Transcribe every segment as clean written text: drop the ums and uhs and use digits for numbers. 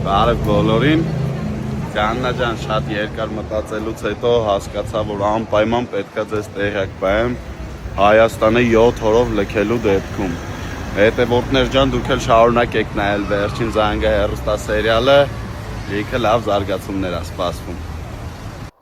Բարև բոլորին, Աննա ջան, շատ երկար մտածելուց հետո հասկացա, որ անպայման պետքա ձեզ տեղյակ պահեմ Հայաստանը 7 օրով լքելու դեպքում։ Հետևորդներ ջան, դուք էլ շարունակեք նայել վերջին զանգը հեռուստասերիալը, լիքը լավ զարգացումներ ա սպասվում։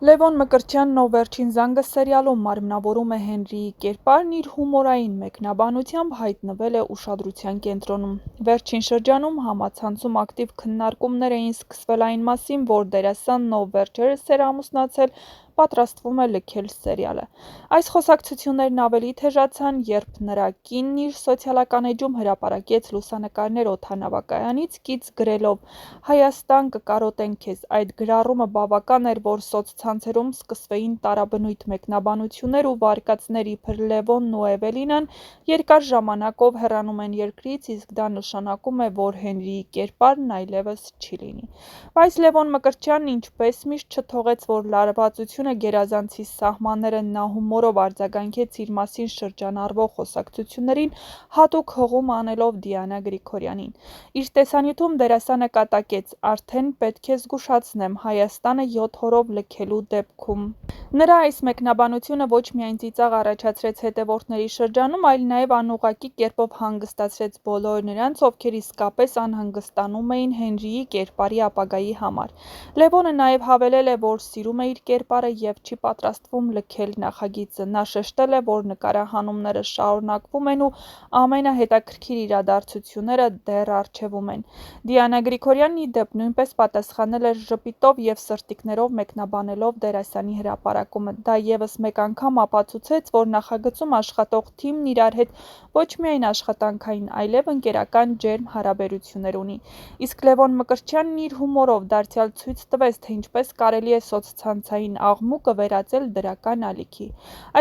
Լևոն Մկրտչյանն ով վերջին զանգը սերիալում մարմնավորում է Հենրիի կերպարն իր հումորային մեկնաբանությամբ հայտնվել է ուշադրության կենտրոնում։ Վերջին շրջանում համացանցում ակտիվ քննարկումներ էին սկսվել այն մասին, որ դերասանն ով վերջերս էր ամուսնացել, պատրաստվում է լքել սերիալը։ Այս խոսակցություններն ավելի թեժացան, երբ նրա կինն իր սոցիալական էջում հրապարակեց լուսանկարներ օդանավակայանից կից գրելով «Հայաստան կկարոտեն քեզ»։ Այդ գրառումը բավական էր, որ սոցցանցերում սկսվեին տարաբնույթ մեկնաբանություններ ու վարկածներ, իբր Լևոնն ու Էվելինան երկար ժամանակով հեռանում են երկրից, իսկ դա նշանակում է, որ Հենրիի կերպարն այլևս չի լինի։ Բայց Լևոն Մկրտչյանն ինչպես միշտ չթողեց, որ լարվածությունը գերազանցի սահմանները, նա հումորով արձագանքեց իր մասին շրջանառվող խոսակցություններին, հատուկ հղում անելով Դիանա Գրիգորյանին։ Իր տեսանյութում դերասանը կատակեց. «Արդեն պետք է զգուշացնեմ, Հայաստանը 7 օրով լքելու դեպքում»։ Նրա այս մեկնաբանությունը ոչ միայն ծիծաղ առաջացրեց հետևորդների շրջանում, այլ նաև անուղղակի կերպով հանգստացրեց բոլոր նրանց, ովքեր իսկապես անհանգստանում էին Հենրիի կերպարի ապագայի համար։ Լևոնը նաև հավելել է, որ սիրում է իր կերպարը և չի պատրաստվում լքել նախագիծը։ Նա շեշտել է, որ նկարահանումները շարունակվում են ու ամենահետաքրքիր իրադարձությունները դեռ առջևում են։ Դիանա Գրիգորյանն ի դեպ նույնպես պատասխանել էր ժպիտով և սրտիկներով մեկնաբանելով դերասանի հրապարակումը։ Դա ևս մեկ անգամ ապացուցեց, որ նախագծում աշխատող թիմն իրար հետ ոչ միայն աշխատանքային, այլև ընկերական ջերմ հարաբերություններ ունի։ Իսկ Լևոն Մկրտչյանն իր հումորով դարձյալ ցույց տվեց, թե ինչպես կարելի է սոցցանցային աղմուկը վերածել դրական ալիքի։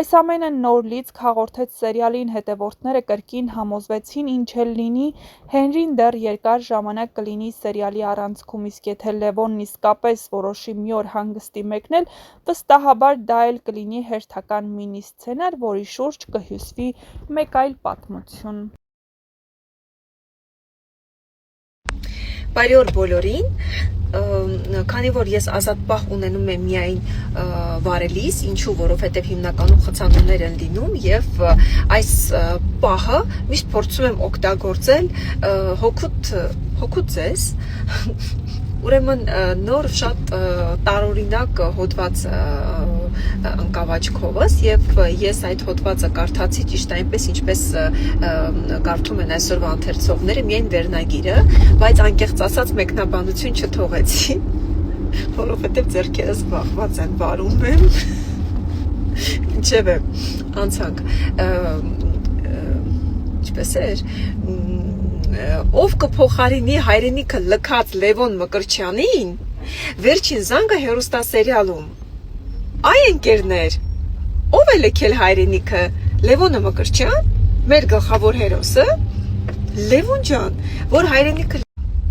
Այս ամենը նոր լիցք հաղորդեց սերիալին, հետևորդները կրկին համոզվեցին, ինչ էլ լինի, Հենրին դեռ երկար ժամանակ կլինի սերիալի առանցքում, իսկ եթե Լևոնն իսկապես որոշի մի օր հանգստի մեկնել, վստահաբար դա էլ կլինի հերթական մինի սցենար, որի շուրջ կհյուսվի մեկ այլ պատմություն։ Բարի օր բոլորին, քանի որ ես ազատ պահ ունենում եմ միայն վարելիս, ինչու, որովհետև հիմնականում խցանումներ են լինում և այս պահը միշտ փորձում եմ օգտագործել հօգուտ ձեզ, ուրեմն նոր շատ տարօրինակ հոդված ընկավ աչքովս և ես այդ հոդվածը կարդացի ճիշտ այնպես, ինչպես կարդում են այսօրվա ընթերցողները, միայն վերնագիրը, բայց անկեղծ ասած մեկնաբանություն չթողեցի, որովհետև ձեռքերս վախված են, վարում եմ, ինչևէ, անցանք, ինչպես էր, ով կփոխարինի հայրենիքը լքած Լևոն Մկրտչյանին, վերջին զանգը հեռուստասերիալում։ Այ ընկերներ, ով է լքել հայրենիքը, Լևոնը Մկրտչյան, մեր գլխավոր հերոսը, Լևոն ջան, որ հայրենիքը,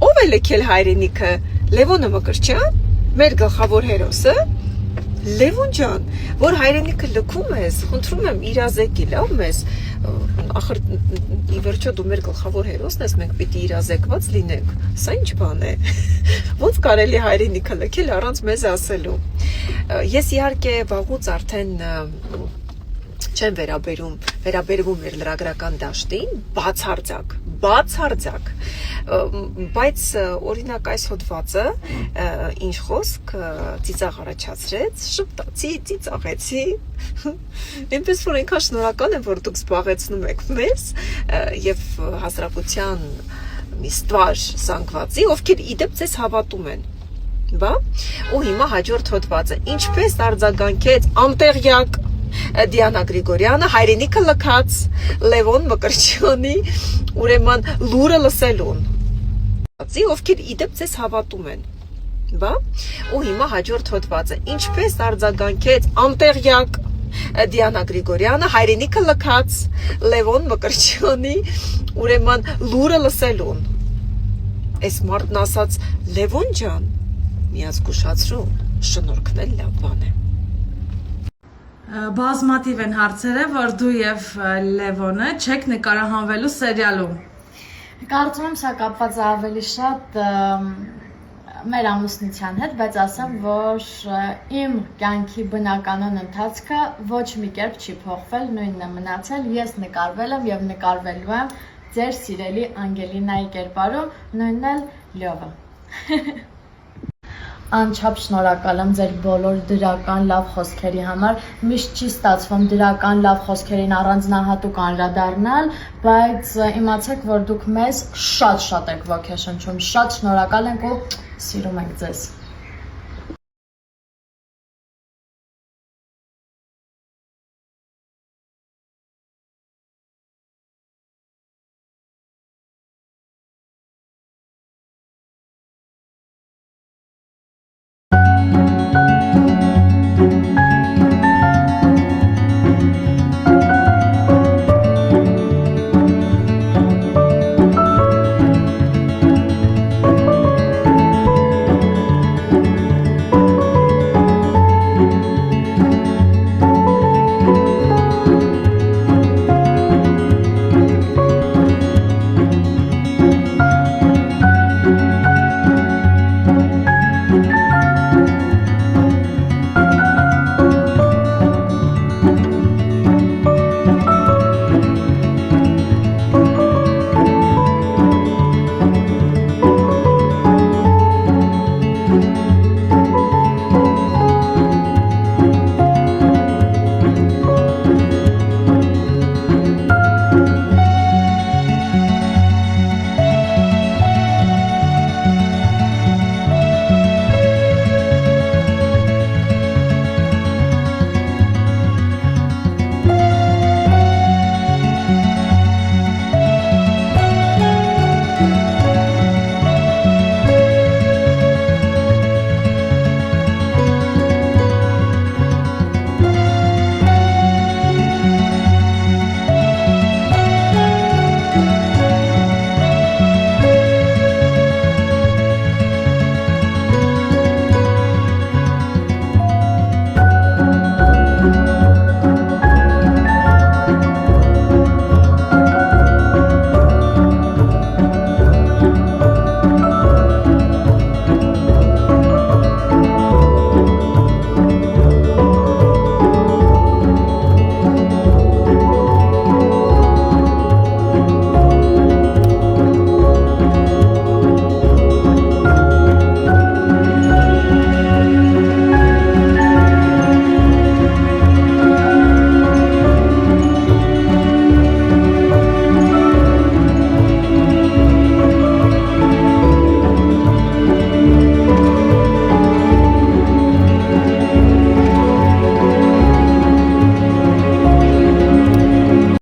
ով է լքել հայրենիքը, Լևոնը Մկրտչյան, մեր գլխավոր հերոսը, Լևոն ջան, որ հայրենիքը լքում ես, խնդրում եմ իրազեկի, լավ մեզ, ախր ի վերջո դու մեր գլխավոր հերոսն ես, մենք պիտի իրազեկված լինենք, սա ինչ բան է, ոնց կարելի հայրենիքը լքել առանց մեզ ասելու։ Ես իհարկե վաղուց արդեն չեմ վերաբերվում մեր լրագրական դաշտին, բացարձակ, բայց օրինակ այս հոդվածը ինչ խոսք ծիծաղ առաջացրեց, շպտացի, ծիծաղեցի, այնպես որ այնքան շնորհակալ եմ, որ դուք զբաղեցնում եք մեզ և հասարակության մի ստվար զանգվածի, ովքեր ի դեպ ձեզ հավատում են, բա, ու հիմա հաջորդ հոդվածը, ինչպես արձագանքեց անտեղյակ Դիանա Գրիգորյանը հայրենիքը լքած Լևոն Մկրտչյանի ուրեմն լուրը լսելուն, ովքեր ի դեպ ձեզ հավատում են, բա, ու հիմա հաջորդ հոդվածը, ինչպես արձագանքեց անտեղյակ Դիանա Գրիգորյանը հայրենիքը լքած Լևոն Մկրտչյանի ուրեմն լուրը լսելուն, այս մարդն ասաց Լևոն ջան, միազգուշացրու, շնորհքն էլ լավ բան է։ Բազմաթիվ են հարցերը, որ դու և Լևոնը չեք նկարահանվելու սերիալում։ Կարծում եմ սա կապված ավելի շատ մեր ամուսնության հետ, բայց ասեմ, որ իմ կյանքի բնականon ընթացքը ոչ մի կերպ չի փոխվել, նույնն է մնացել, ես նկարվել եմ եւ նկարվելու եմ ձեր սիրելի Անգելինայի կերպարում, նույնն էլ Լյովը։ Անչափ շնորհակալ եմ ձեր բոլոր դրական լավ խոսքերի համար, միշտ չի ստացվում դրական լավ խոսքերին առանձնահատուկ անդրադառնալ, բայց իմացեք, որ դուք մեզ շատ եք ոգեշնչում, շատ շնորհակալ ենք ու սիրում ենք ձեզ։